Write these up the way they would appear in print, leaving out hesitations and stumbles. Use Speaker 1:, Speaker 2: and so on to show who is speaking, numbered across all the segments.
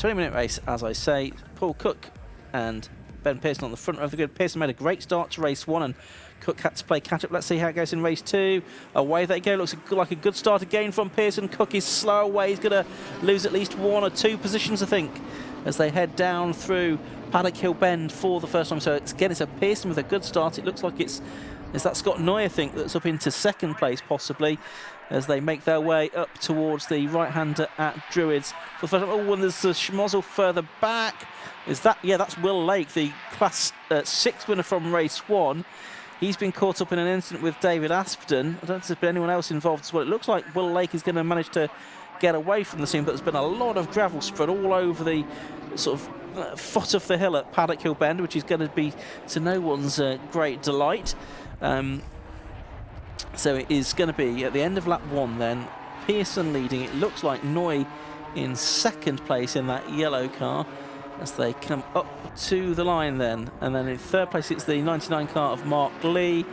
Speaker 1: 20-minute race, as I say. Paul Cook and Ben Pearson on the front row of the grid. Pearson made a great start to race 1, and Cook had to play catch-up. Let's see how it goes in race 2. Away they go. Looks like a good start again from Pearson. Cook is slow away. He's going to lose at least 1 or 2 positions, I think, as they head down through Paddock Hill Bend for the first time. So again, it's a Pearson with a good start. It looks like is that Scott Noy, I think, that's up into 2nd place possibly, as they make their way up towards the right-hander at Druids. For the first time. Oh, and there's a schmozzle further back. Is that? Yeah, that's Will Lake, the Class 6 winner from race 1. He's been caught up in an incident with David Aspden. I don't think there's been anyone else involved as well. It looks like Will Lake is going to manage to get away from the scene, but there's been a lot of gravel spread all over the sort of foot of the hill at Paddock Hill Bend, which is going to be to no one's great delight. So it is going to be at the end of lap 1 then, Pearson leading. It looks like Noy in 2nd place in that yellow car as they come up to the line then. And then in 3rd place it's the 99 car of Mark Lee,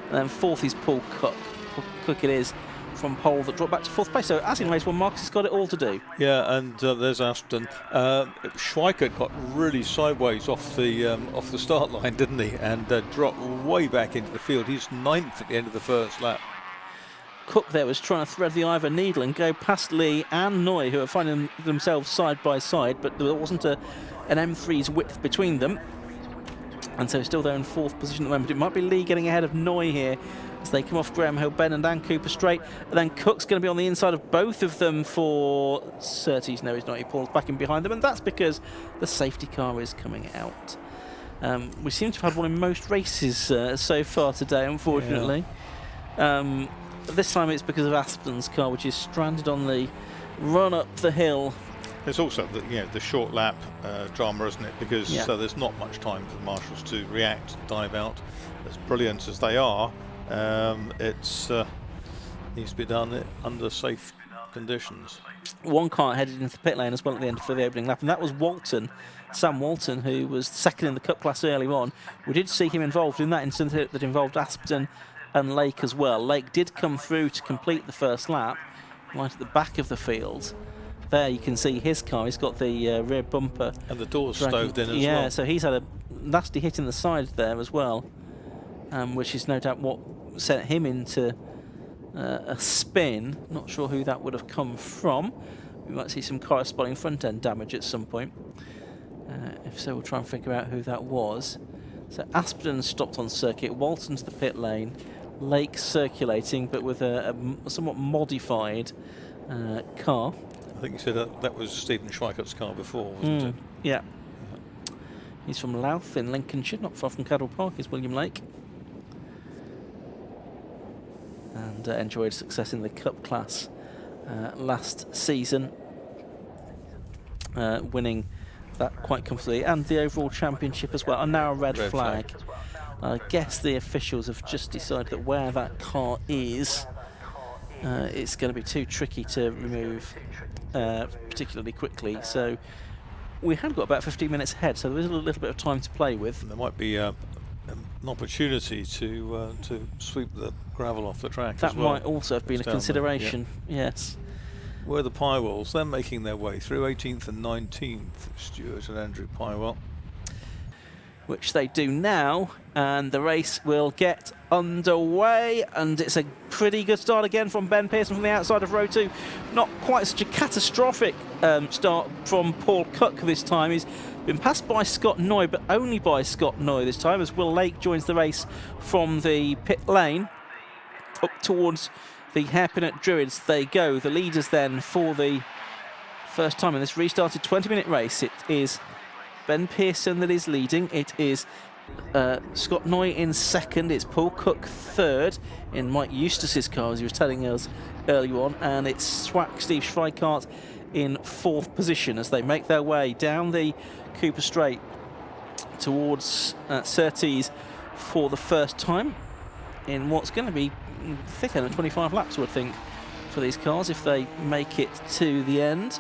Speaker 1: and then 4th is Paul Cook. Paul Cook it is from pole that dropped back to 4th place. So as in race 1, Marcus has got it all to do.
Speaker 2: Yeah, and there's Aston. Schweikert got really sideways off the start line, didn't he? And dropped way back into the field. He's 9th at the end of the first lap.
Speaker 1: Cook there was trying to thread the eye of a needle and go past Lee and Noy, who are finding themselves side by side, but there wasn't an M3's width between them. And so still there in 4th position at the moment. It might be Lee getting ahead of Noy here as they come off Graham Hill Bend and Cooper Straight. And then Cook's going to be on the inside of both of them for Surtees. No, he's not. He pulls back in behind them, and that's because the safety car is coming out. We seem to have had one in most races so far today, unfortunately. Yeah. This time it's because of Aspen's car, which is stranded on the run up the hill.
Speaker 2: There's also the short lap drama, isn't it? Because there's not much time for the marshals to react, dive out. As brilliant as they are, it's needs to be done under safe conditions.
Speaker 1: One car headed into the pit lane as well at the end for the opening lap, and that was Sam Walton, who was 2nd in the Cup class early on. We did see him involved in that incident that involved Aspden and Lake as well. Lake did come through to complete the first lap, right at the back of the field. There you can see his car. He's got the rear bumper. And the doors stoved in as well. Yeah, so he's had a nasty hit in the side there as well, which is no doubt what sent him into a spin. Not sure who that would have come from. We might see some corresponding front-end damage at some point. If so, we'll try and figure out who that was. So Aspden stopped on circuit, Walton to the pit lane, Lake circulating, but with a somewhat modified car.
Speaker 2: I think you said that was Stephen Schweikert's car before, wasn't it?
Speaker 1: Yeah. He's from Louth in Lincolnshire, not far from Cadwell Park is William Lake. And enjoyed success in the Cup class last season, winning that quite comfortably, and the overall championship as well. And now a red flag. I guess the officials have just decided that where that car is, it's going to be too tricky to remove particularly quickly. So we had got about 15 minutes ahead, so there is a little bit of time to play with.
Speaker 2: And there might be an opportunity to sweep the gravel off the track.
Speaker 1: That
Speaker 2: as well.
Speaker 1: might also have been a consideration. Yes.
Speaker 2: Where the Pywells, they're making their way through 18th and 19th, Stuart and Andrew Pywell.
Speaker 1: Which they do now, and the race will get underway, and it's a pretty good start again from Ben Pearson from the outside of row 2. Not quite such a catastrophic start from Paul Cook this time. He's been passed by Scott Noy, but only by Scott Noy this time, as Will Lake joins the race from the pit lane up towards the hairpin at Druids. They go. The leaders then for the first time in this restarted 20-minute race. It is Ben Pearson that is leading. It is Scott Noy in 2nd. It's Paul Cook 3rd in Mike Eustace's car, as he was telling us earlier on. And it's Steve Schweikart in 4th position as they make their way down the Cooper Straight towards Surtees for the first time in what's going to be thicker than 25 laps, I would think, for these cars if they make it to the end.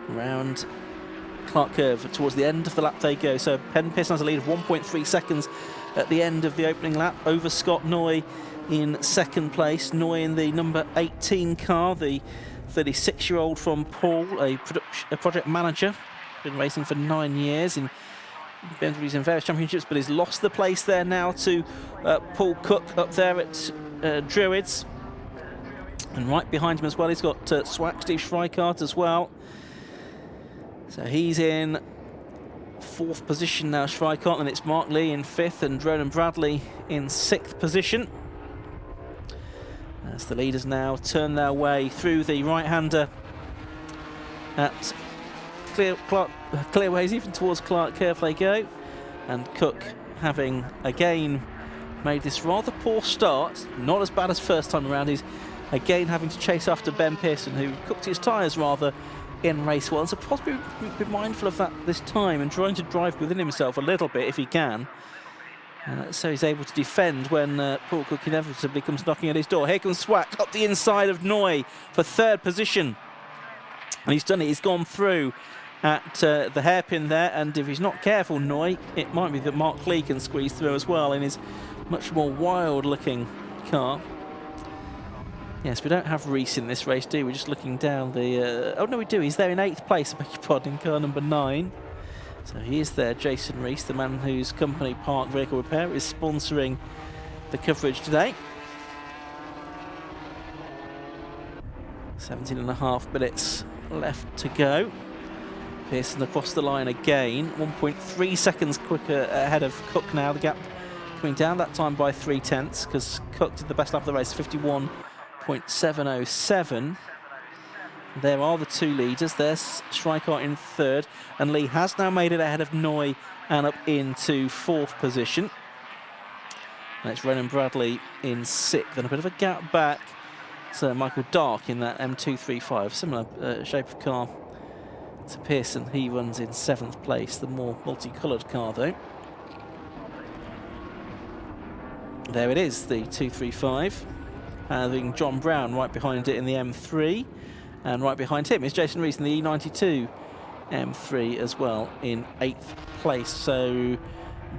Speaker 1: Round Clark Curve towards the end of the lap they go. So Ben Pearson has a lead of 1.3 seconds at the end of the opening lap over Scott Noy in second place. Noy in the number 18 car, the 36-year-old from Paul, a project manager. Been racing for 9 years in BMWs in various championships, but he's lost the place there now to Paul Cook up there at Druids. And right behind him as well, he's got Swack, Steve Schweikart as well. So he's in 4th position now, Schweikart, and it's Mark Lee in 5th and Ronan Bradley in 6th position. As the leaders now turn their way through the right-hander at Clearways, even towards Clark Curve they go. And Cook, having again made this rather poor start, not as bad as first time around, he's again having to chase after Ben Pearson, who cooked his tyres rather in race one. So possibly be mindful of that this time and trying to drive within himself a little bit if he can. So he's able to defend when Paul Cook inevitably comes knocking at his door. Here comes Swack up the inside of Noy for 3rd position. And he's done it, he's gone through at the hairpin there, and if he's not careful, Noy, it might be that Mark Lee can squeeze through as well in his much more wild-looking car. Yes, we don't have Reese in this race, do we? We're just looking down the... oh, no, we do. He's there in 8th place, I beg your pardon, in car number 9. So he is there, Jason Reese, the man whose company Park Vehicle Repair is sponsoring the coverage today. 17.5 minutes left to go. Pearson across the line again, 1.3 seconds quicker ahead of Cook now. The gap coming down that time by 0.3, because Cook did the best lap of the race, 51.707. There are the 2 leaders. There's Schweikart in 3rd, and Lee has now made it ahead of Noy and up into 4th position. And it's Ronan Bradley in 6th, and a bit of a gap back. So Michael Dark in that M235, similar shape of car to Pearson. He runs in 7th place, the more multicoloured car though. There it is, the 235, having John Brown right behind it in the M3. And right behind him is Jason Reese in the E92 M3 as well in 8th place. So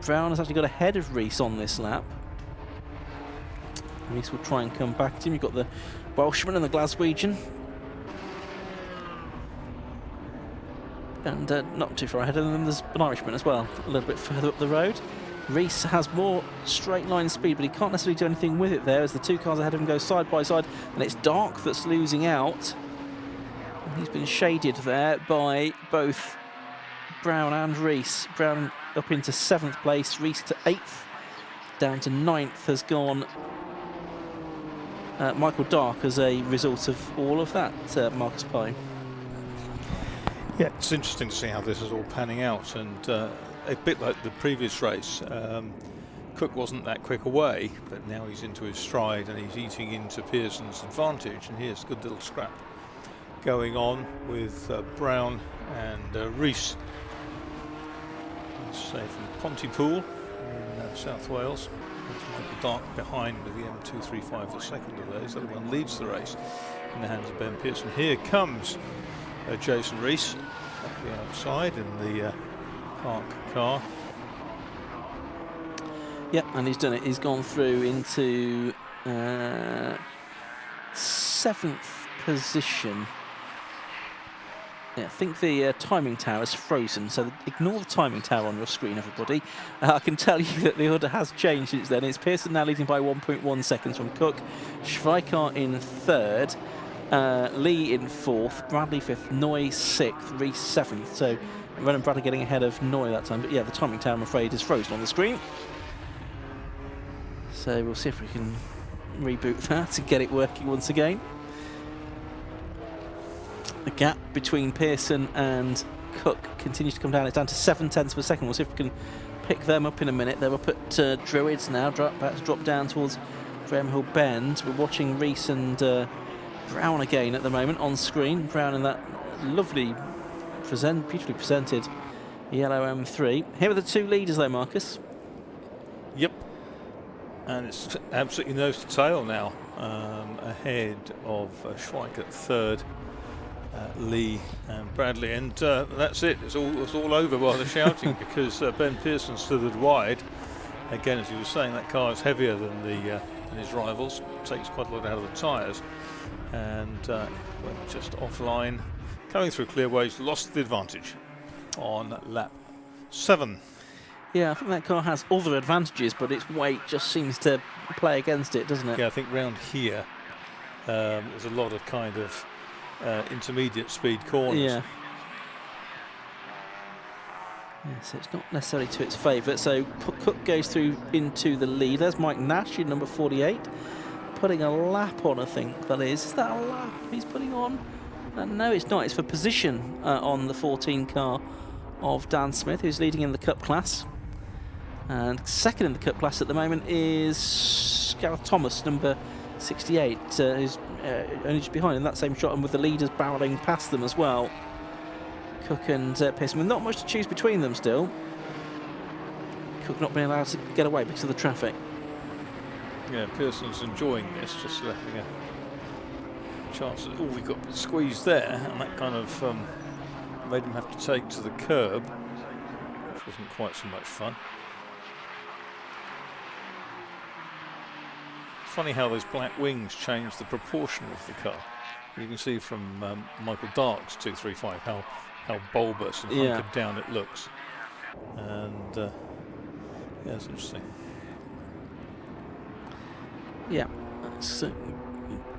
Speaker 1: Brown has actually got ahead of Reese on this lap. Reese will try and come back to him. You've got the Welshman and the Glaswegian. And not too far ahead of them, there's an Irishman as well, a little bit further up the road. Reese has more straight line speed, but he can't necessarily do anything with it there as the 2 cars ahead of him go side by side, and it's Dark that's losing out. He's been shaded there by both Brown and Reese. Brown up into 7th place, Reese to 8th. Down to 9th has gone Michael Dark as a result of all of that, Marcus Pye.
Speaker 2: Yeah, it's interesting to see how this is all panning out, and a bit like the previous race, Cook wasn't that quick away, but now he's into his stride and he's eating into Pearson's advantage, and here's a good little scrap going on with Brown and Reese. Let's say from Pontypool in South Wales. There's Michael Dark behind with the M235, the second of those. The other one leads the race in the hands of Ben Pearson. Here comes Jason Reese up the outside in the Park car.
Speaker 1: Yep, and he's done it. He's gone through into 7th position. Yeah, I think the timing tower is frozen, so ignore the timing tower on your screen, everybody. I can tell you that the order has changed since then. It's Pearson now leading by 1.1 seconds from Cook, Schweikart in 3rd, Lee in 4th, Bradley 5th, Noy 6th, Reese 7th. So Ronan Bradley getting ahead of Noy that time. But yeah, the timing tower, I'm afraid, is frozen on the screen. So we'll see if we can reboot that and get it working once again. The gap between Pearson and Cook continues to come down. It's down to 0.7 of a second. We'll see if we can pick them up in a minute. They're up at Druids now, about to drop down towards Graham Hill Bend. We're watching Reese and Brown again at the moment on screen. Brown in that lovely, beautifully presented yellow M3. Here are the 2 leaders though, Marcus.
Speaker 2: Yep. And it's absolutely nose to tail now, ahead of Schweikart 3rd. Lee and Bradley, and that's it. It's all over while they're shouting because Ben Pearson stood wide. Again, as you were saying, that car is heavier than the than his rivals. Takes quite a lot out of the tyres, and went just offline. Coming through clearways, lost the advantage on lap 7.
Speaker 1: Yeah, I think that car has other advantages, but its weight just seems to play against it, doesn't it?
Speaker 2: Yeah, I think round here there's a lot of kind of intermediate speed corners.
Speaker 1: Yeah. Yeah, so it's not necessarily to its favour. So Cook goes through into the lead. There's Mike Nash in number 48, putting a lap on, I think that is. Is that a lap he's putting on? No, it's not. It's for position on the 14 car of Dan Smith, who's leading in the Cup class. And second in the Cup class at the moment is Gareth Thomas, number 68, who's only just behind in that same shot, and with the leaders barrelling past them as well. Cook and Pearson, not much to choose between them still. Cook not being allowed to get away because of the traffic.
Speaker 2: Yeah, Pearson's enjoying this, just having a chance. Oh, we got squeezed there, and that kind of made him have to take to the curb, which wasn't quite so much fun. It's funny how those black wings change the proportion of the car. You can see from Michael Dark's 235 how bulbous and hunkered down it looks, and yeah, it's interesting. Yeah,
Speaker 1: it's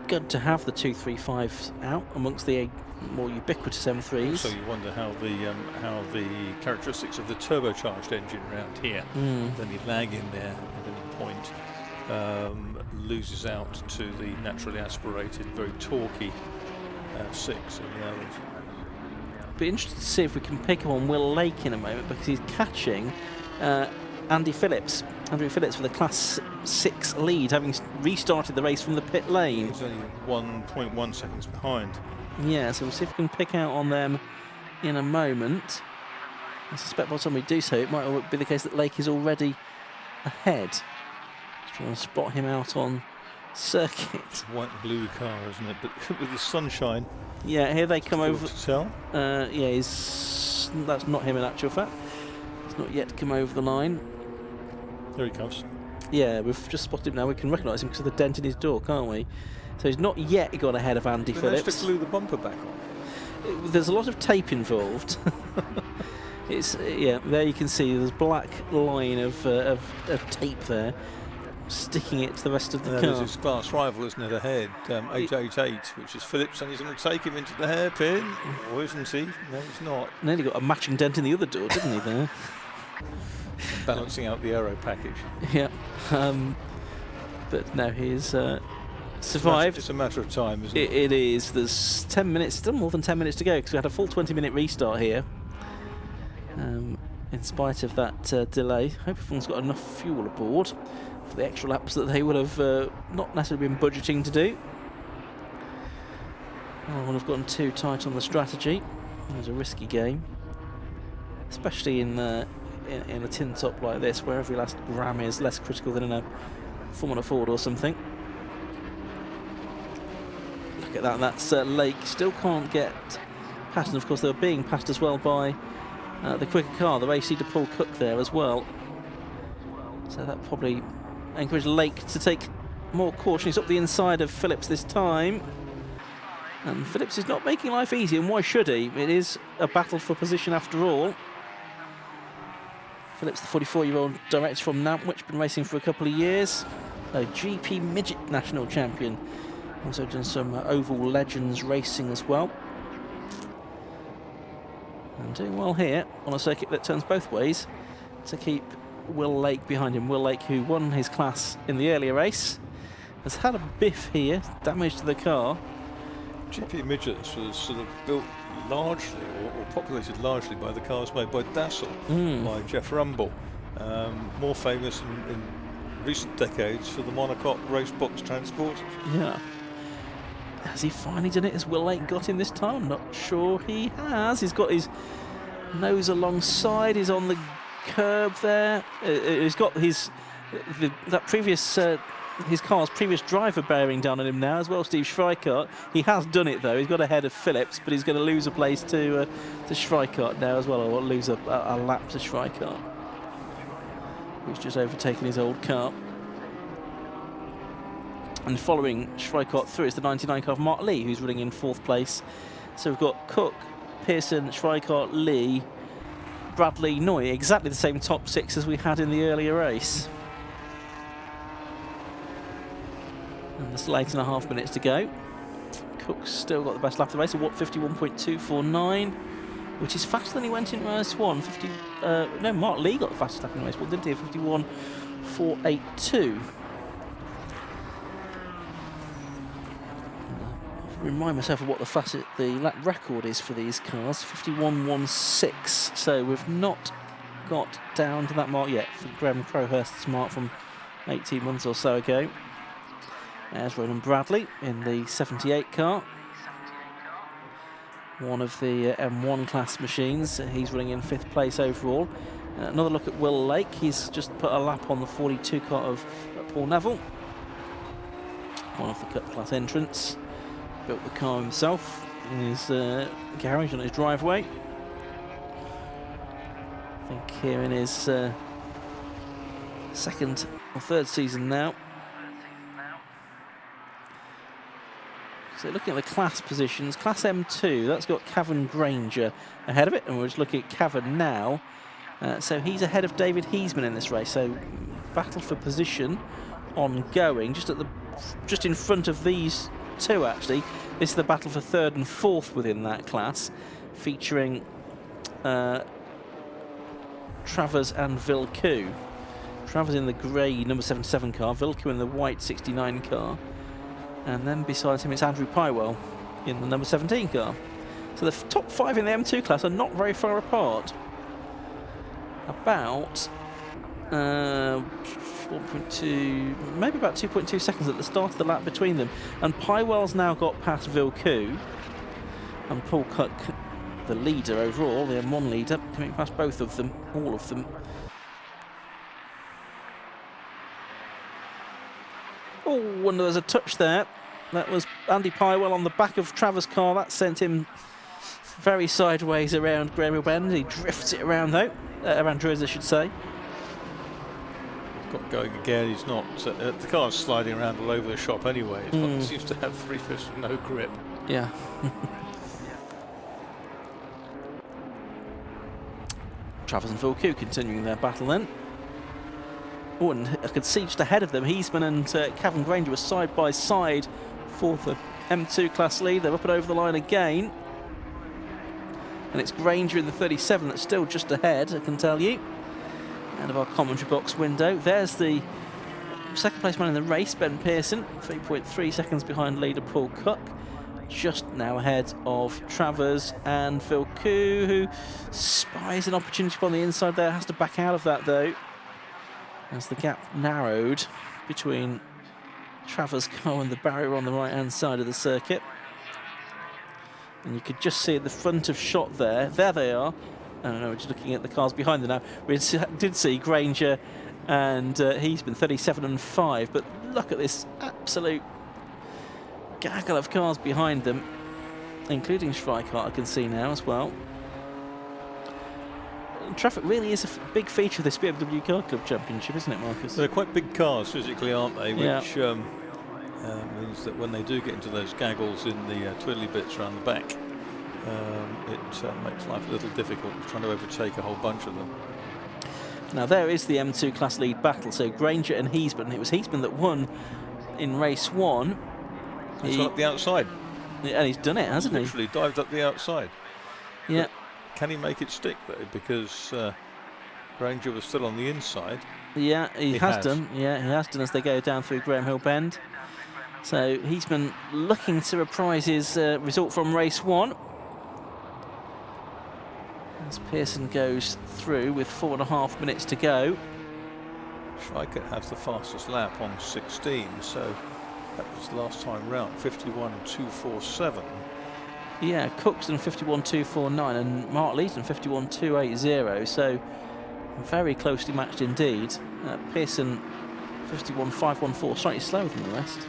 Speaker 1: good to have the 235s out amongst the more ubiquitous M3s.
Speaker 2: So you wonder how the characteristics of the turbocharged engine around here, any lag in there at any point, loses out to the naturally aspirated, very torquey 6 in the others.
Speaker 1: Be interested to see if we can pick up on Will Lake in a moment, because he's catching Andrew Phillips for the Class 6 lead, having restarted the race from the pit lane.
Speaker 2: He's only 1.1 seconds behind.
Speaker 1: Yeah, so we'll see if we can pick out on them in a moment. I suspect by the time we do so, it might be the case that Lake is already ahead. Just trying to spot him out on circuit.
Speaker 2: White and blue car, isn't it? But with the sunshine.
Speaker 1: Yeah, here they come over.
Speaker 2: To tell.
Speaker 1: Yeah, that's not him in actual fact. He's not yet come over the line.
Speaker 2: There he comes.
Speaker 1: Yeah, we've just spotted him now. We can recognise him because of the dent in his door, can't we? So he's not yet got ahead of Andy Phillips.
Speaker 2: Managed to glue the bumper back on.
Speaker 1: There's a lot of tape involved. Yeah, there you can see there's a black line of tape there, sticking it to the rest of the car.
Speaker 2: There's his class rival, isn't it, ahead, 888, which is Phillips, and he's going to take him into the hairpin. Or isn't he? No, he's not.
Speaker 1: Nearly got a matching dent in the other door, didn't he, there?
Speaker 2: Balancing out the aero package.
Speaker 1: Yeah. But no, he's survived.
Speaker 2: It's a matter of time, isn't it?
Speaker 1: It is. There's 10 minutes, still more than 10 minutes to go, because we had a full 20-minute restart here. In spite of that delay, hope everyone's got enough fuel aboard for the extra laps that they would have not necessarily been budgeting to do. I wouldn't have gotten too tight on the strategy. It was a risky game, especially in a tin top like this, where every last gram is less critical than in a Formula Ford or something. Look at that, that's Lake. Still can't get past, and of course they were being passed as well by the quicker car, the race leader Paul Cook there as well. So that probably encouraged Lake to take more caution. He's up the inside of Phillips this time. And Phillips is not making life easy, and why should he? It is a battle for position after all. Phillips, the 44-year-old director from Nantwich, been racing for a couple of years. A GP Midget National Champion. Also done some Oval Legends racing as well. And doing well here on a circuit that turns both ways to keep Will Lake behind him. Will Lake, who won his class in the earlier race, has had a biff here, damage to the car.
Speaker 2: GP Midgets was sort of built largely, or populated largely by the cars made by Dassel, by Jeff Rumble, more famous in recent decades for the monocoque race box transport.
Speaker 1: Yeah. Has he finally done it? Has Will Lake got him this time? I'm not sure he has. He's got his nose alongside. He's on the curb there. He's got his car's previous driver bearing down on him now as well, Steve Schweikart. He has done it though. He's got ahead of Phillips, but he's going to lose a place to Schweikart now as well, or lose a lap to Schweikart, who's just overtaken his old car. And following Schweikart through is the 99 car of Mark Lee, who's running in 4th place. So we've got Cook, Pearson, Schweikart, Lee, Bradley, Noy, exactly the same top 6 as we had in the earlier race. And there's 8.5 minutes to go. Cook's still got the best lap of the race, a Watt 51.249, which is faster than he went in race 1. No, Mark Lee got the fastest lap in race 1, didn't he? 51.482. Remind myself of what the lap record is for these cars, 51.16. So we've not got down to that mark yet for Graham Crowhurst's mark from 18 months or so ago. There's Ronan Bradley in the 78 car, one of the M1 class machines. He's running in 5th place overall. Another look at Will Lake. He's just put a lap on the 42 car of Paul Neville, one of the Cup class entrants. Built the car himself in his garage on his driveway. I think here in his 2nd or 3rd season now. So looking at the class positions, Class M2, that's got Cavan Granger ahead of it, and we're just looking at Cavan now. So he's ahead of David Heisman in this race. So battle for position ongoing, just in front of these two actually. This is the battle for 3rd and 4th within that class, featuring Travers and Vilku. Travers in the grey number 77 car, Vilku in the white 69 car, and then beside him it's Andrew Pywell in the number 17 car. So the top 5 in the M2 class are not very far apart. About 1.2, maybe about 2.2 seconds at the start of the lap between them. And Pywell's now got past Vilku, and Paul Cook, the leader overall, the M1 leader, coming past both of them, all of them. Oh, and there's a touch there. That was Andy Pywell on the back of Travers' car. That sent him very sideways around Graham Hill Bend. He drifts it around though, around Druids I should say.
Speaker 2: Got going again, he's not, the car's sliding around all over the shop anyway. It seems to have 3/5 with no grip.
Speaker 1: Yeah. Travers and Vilku continuing their battle then. Oh, and I could see just ahead of them, Heisman and Cavan Granger were side by side for the M2 class lead. They're up and over the line again. And it's Granger in the 37 that's still just ahead, I can tell you. Out of our commentary box window. There's the 2nd place man in the race, Ben Pearson, 3.3 seconds behind leader Paul Cook. Just now ahead of Travers and Vilku, who spies an opportunity on the inside there, has to back out of that though, as the gap narrowed between Travers' car and the barrier on the right hand side of the circuit. And you could just see at the front of shot there they are. I don't know, we're just looking at the cars behind them now. We did see Granger and Heisman 37 and 5, but look at this absolute gaggle of cars behind them, including Schweikart I can see now as well. Traffic really is a big feature of this BMW Car Club Championship, isn't it, Marcus?
Speaker 2: They're quite big cars physically, aren't they? Which means that when they do get into those gaggles in the twiddly bits around the back, it makes life a little difficult trying to overtake a whole bunch of them.
Speaker 1: Now there is the M2 class lead battle, so Granger and Heisman. It was Heisman that won in race 1.
Speaker 2: He's gone up the outside.
Speaker 1: And he's done it, hasn't he?
Speaker 2: Literally dived up the outside.
Speaker 1: Yeah.
Speaker 2: But can he make it stick though? Because Granger was still on the inside.
Speaker 1: Yeah, he has done. Yeah, he has done as they go down through Graham Hill Bend. So Heisman looking to reprise his result from race 1. As Pearson goes through with 4.5 minutes to go.
Speaker 2: Schweikart has the fastest lap on 16, so that was last time round, 51.247.
Speaker 1: Yeah, Cook's done 51.249 and Mark Lee's done 51.280, so very closely matched indeed. Pearson 51.514, slightly slower than the rest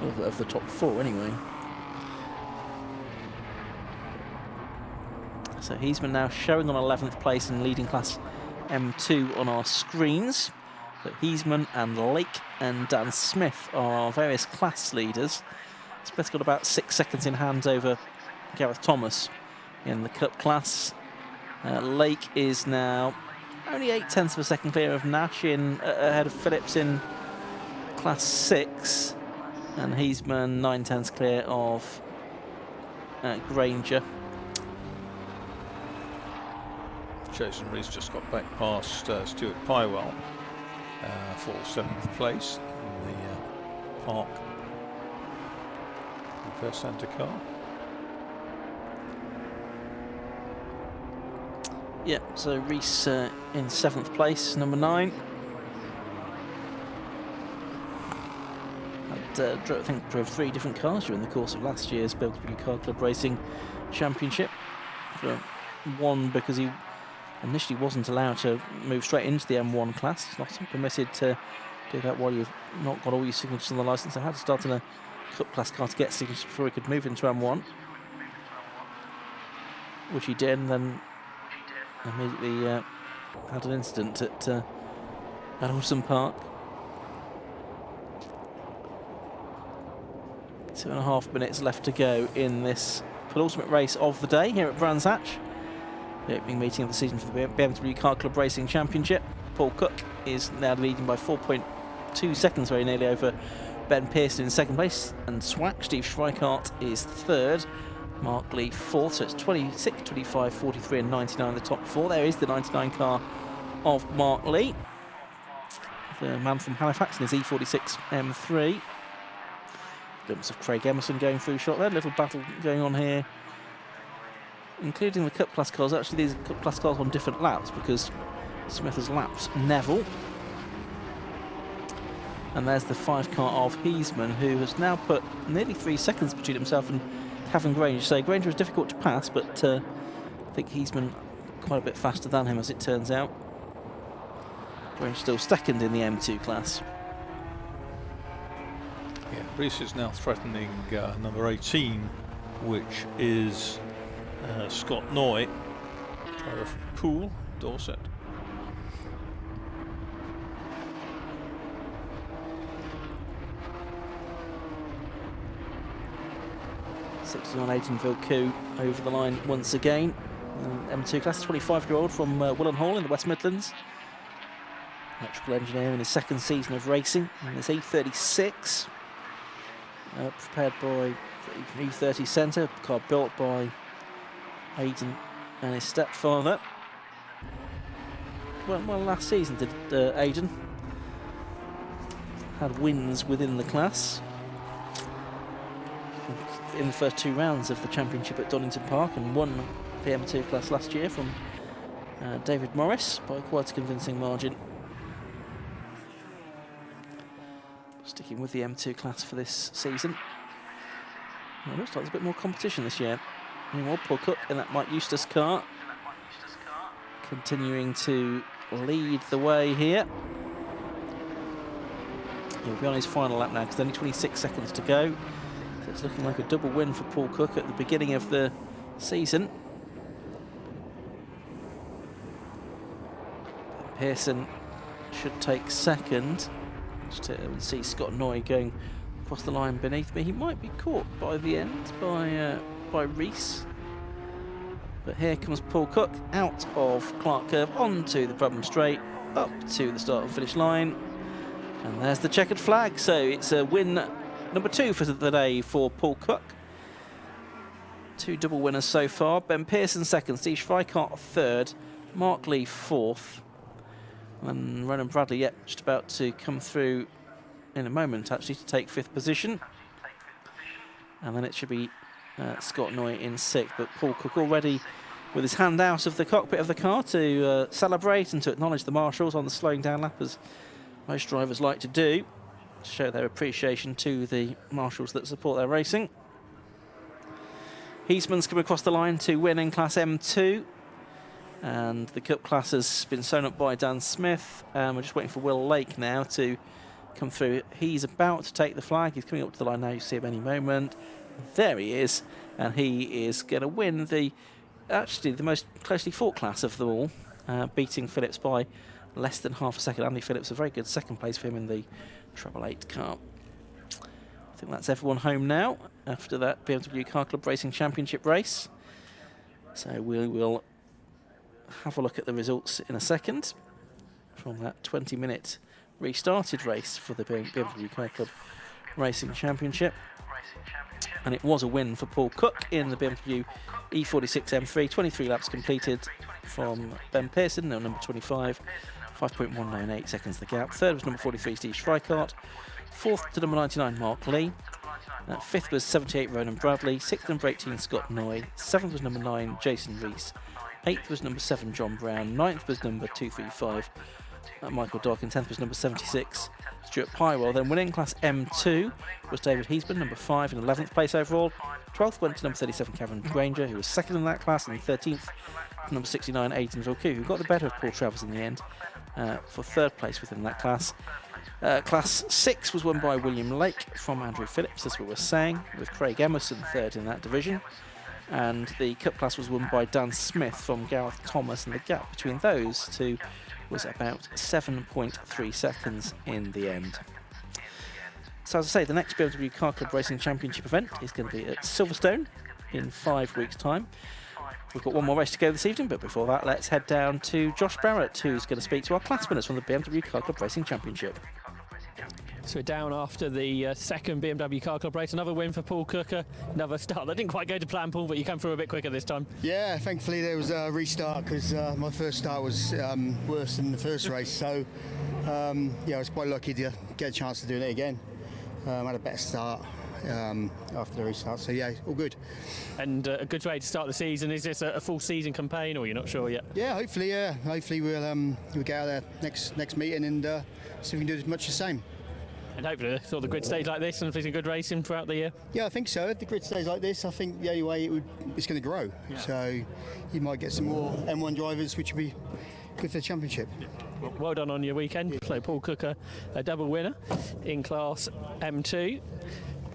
Speaker 1: of the top 4 anyway. So Heisman now showing on 11th place in leading class M2 on our screens. So Heisman and Lake and Dan Smith are various class leaders. Smith's got about 6 seconds in hand over Gareth Thomas in the Cup class. Lake is now only 0.8 of a second clear of Nash ahead of Phillips in Class 6, and Heisman 0.9 clear of Granger.
Speaker 2: Jason Rees just got back past Stuart Pywell for 7th place in the Park Repair Centre car.
Speaker 1: Yeah, so Rees in 7th place, number 9. I think drove 3 different cars during the course of last year's BMW Car Club Racing Championship. One, because he initially wasn't allowed to move straight into the M1 class. It's not permitted to do that while you've not got all your signatures on the licence. I had to start in a Cup class car to get signatures before he could move into M1, which he did, and then immediately had an incident at Alderson Park. 2.5 minutes left to go in this penultimate race of the day here at Brands Hatch. The opening meeting of the season for the BMW Car Club Racing Championship. Paul Cook is now leading by 4.2 seconds, very nearly over Ben Pearson in 2nd place, and Swack Steve Schweikart is 3rd. Mark Lee 4th, so it's 26, 25, 43 and 99 the top 4. There is the 99 car of Mark Lee, the man from Halifax in his E46 M3. Glimpse of Craig Emerson going through shot there. Little battle going on here, including the Cup class cars. Actually, these are Cup class cars on different laps because Smith has lapped Neville. And there's the 5 car of Heisman, who has now put nearly 3 seconds between himself and Kevin Granger. So Granger is difficult to pass, but I think Heisman quite a bit faster than him, as it turns out. Granger still 2nd in the M2 class.
Speaker 2: Yeah, Rees is now threatening number 18, which is Scott Noy, driver from Poole, Dorset.
Speaker 1: '69 Aidenville coup over the line once again. M2 class, 25-year-old from Willenhall in the West Midlands. Electrical engineer in his 2nd season of racing in his E36. Prepared by the E30 Centre, car built by Aiden and his stepfather. Well, last season did Aiden. Had wins within the class in the first 2 rounds of the championship at Donington Park, and won the M2 class last year from David Morris by quite a convincing margin. Sticking with the M2 class for this season. Well, looks like there's a bit more competition this year. Meanwhile, Paul Cook in that Mike Eustace car, continuing to lead the way here. He'll be on his final lap now because only 26 seconds to go. So it's looking like a double win for Paul Cook at the beginning of the season. Pearson should take 2nd. Just see Scott Noy going across the line beneath me. He might be caught by the end by Rees. But here comes Paul Cook out of Clark Curve onto the Brabham Straight, up to the start and finish line. And there's the checkered flag. So it's a win number 2 for the day for Paul Cook. 2 double winners so far. Ben Pearson 2nd, Steve Schweikart 3rd, Mark Lee 4th. And Ronan Bradley, yet just about to come through in a moment, actually, to take 5th position. And then it should be Scott Noy in 6th. But Paul Cook already with his hand out of the cockpit of the car to celebrate and to acknowledge the marshals on the slowing down lap, as most drivers like to do, to show their appreciation to the marshals that support their racing. Heisman's come across the line to win in Class M2. And the Cup class has been sewn up by Dan Smith. We're just waiting for Will Lake now to come through. He's about to take the flag. He's coming up to the line now. You see him any moment. There he is. And he is going to win actually the most closely fought class of them all, beating Phillips by less than half a second. Andy Phillips, a very good second place for him in the 888 car. I think that's everyone home now after that BMW Car Club Racing Championship race. So we will have a look at the results in a second from that 20-minute restarted race for the BMW Car Club Racing Championship. And it was a win for Paul Cook in the BMW E46 M3. 23 laps completed from Ben Pearson, now number 25. 5.198 seconds the gap. Third was number 43, Steve Schreikart. Fourth to number 99, Mark Lee. Fifth was 78, Ronan Bradley. Sixth, number 18, Scott Noy. Seventh was number 9, Jason Rees. Eighth was number 7, John Brown. Ninth was number 235, Michael Dock. And 10th was number 76, Stuart Pywell. Then winning class M2 was David Heasman, number 5 in 11th place overall. 12th went to number 37, Cameron Granger, who was second in that class. And 13th, number 69, Aidan Vilku, who got the better of Paul Travers in the end for third place within that class. Class 6 was won by William Lake from Andrew Phillips, as we were saying, with Craig Emerson third in that division. And the Cup class was won by Dan Smith from Gareth Thomas, and the gap between those two was about 7.3 seconds in the end. So as I say, the next BMW Car Club Racing Championship event is going to be at Silverstone in 5 weeks' time. We've got one more race to go this evening, but before that, let's head down to Josh Barrett, who's going to speak to our class winners from the BMW Car Club Racing Championship.
Speaker 3: So we're down after the second BMW Car Club race. Another win for Paul Cooker. Another start that didn't quite go to plan, Paul, but you came through a bit quicker this time.
Speaker 4: Yeah, thankfully there was a restart because my first start was worse than the first race. So yeah, I was quite lucky to get a chance to do it again. I had a better start after the restart, so yeah, all good.
Speaker 3: And a good way to start the season. Is this a full season campaign, or you're not sure yet?
Speaker 4: Yeah, hopefully, yeah. Hopefully we'll get out there next meeting and see if we can do as much the same.
Speaker 3: And hopefully sort of the grid stays like this and some good racing throughout the year.
Speaker 4: Yeah, I think so. If the grid stays like this, I think the only way it's going to grow. Yeah. So you might get some more M1 drivers, which would be good for the championship.
Speaker 3: Well done on your weekend. So Paul Cooker, a double winner in class M2.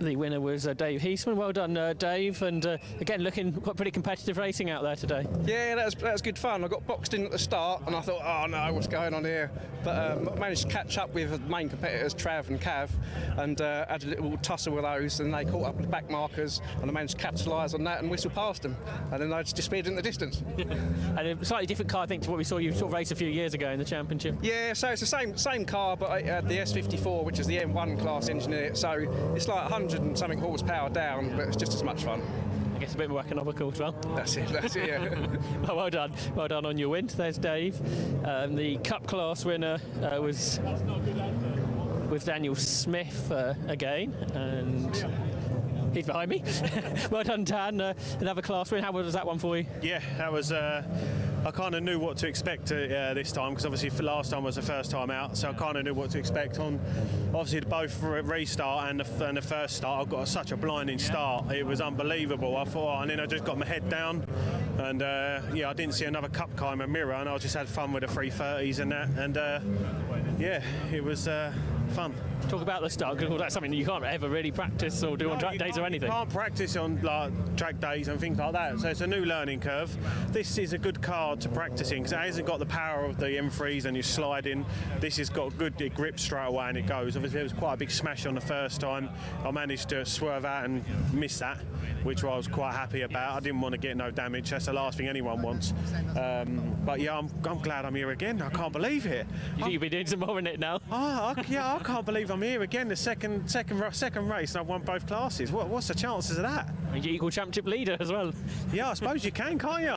Speaker 3: The winner was Dave Heasman. Well done, Dave. And again, looking quite pretty competitive racing out there today.
Speaker 5: Yeah, that was good fun. I got boxed in at the start, and I thought, oh no, what's going on here? But I managed to catch up with the main competitors, Trav and Cav, and had a little tussle with those, and they caught up with the back markers, and I managed to capitalise on that and whistle past them. And then I just disappeared in the distance.
Speaker 3: And a slightly different car, I think, to what we saw you sort of race a few years ago in the championship.
Speaker 5: Yeah, so it's the same car, but it had the S54, which is the M1 class engine in it. So it's like 100 and something horsepower down, but it's just as much fun.
Speaker 3: I guess a bit more economical as well.
Speaker 5: That's it, yeah.
Speaker 3: Well done on your win. There's Dave. The Cup class winner was with Daniel Smith again, and he's behind me. Well done, Dan. Another class win. How was that one for you?
Speaker 6: Yeah, that was. I kind of knew what to expect this time, because obviously last time was the first time out, so I kind of knew what to expect on obviously both restart and the first start. I got such a blinding start, it was unbelievable. I thought, and then I just got my head down, and yeah, I didn't see another Cup car in my mirror, and I just had fun with the 330s and that, and yeah, it was fun.
Speaker 3: Talk about the start, because that's something that you can't ever really practice or do on track days or anything.
Speaker 6: You can't practice on like track days and things like that, so it's a new learning curve. This is a good car to practice in because it hasn't got the power of the M3s and you slide in. This has got good grip straight away and it goes. Obviously it was quite a big smash on the first time. I managed to swerve out and miss that, which I was quite happy about. I didn't want to get no damage. That's the last thing anyone wants. But yeah, I'm glad I'm here again. I can't believe it.
Speaker 3: You think you'll be doing some more in it now?
Speaker 6: Yeah, I can't believe I'm here again. The second race and I've won both classes. What's the chances of that?
Speaker 3: And you're equal championship leader as well.
Speaker 6: Yeah, I suppose you can, can't you?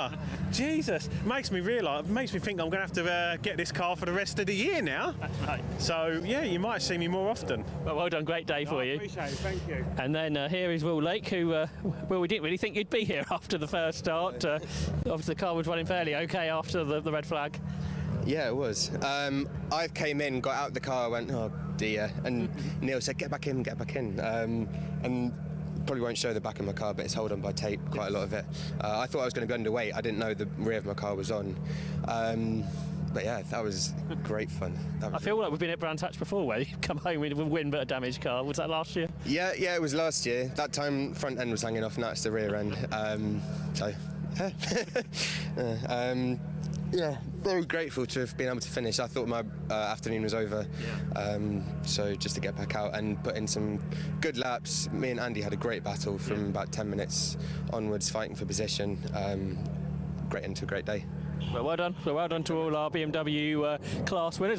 Speaker 6: Jesus, makes me think I'm going to have to get this car for the rest of the year now.
Speaker 3: Right.
Speaker 6: So yeah, you might see me more often.
Speaker 3: Well done, great day for you.
Speaker 6: I appreciate it, thank you.
Speaker 3: And then here is Will Lake, who well, we didn't really think you'd be here after the first start. Obviously the car was running fairly okay after the red flag.
Speaker 7: Yeah, it was. I came in, got out the car, went, oh dear, and Neil said, get back in. And probably won't show the back of my car, but it's held on by tape, quite a lot of it. I thought I was going to be underweight. I didn't know the rear of my car was on. But yeah, that was great fun.
Speaker 3: I feel like we've been at Brands Hatch before, where you come home with a win but a damaged car. Was that last year?
Speaker 7: Yeah, it was last year. That time front end was hanging off, now it's the rear end. So, yeah. Yeah, very grateful to have been able to finish. I thought my afternoon was over, so just to get back out and put in some good laps. Me and Andy had a great battle from about 10 minutes onwards, fighting for position. Great end to a great day.
Speaker 3: Well done. Well done to all our BMW class winners.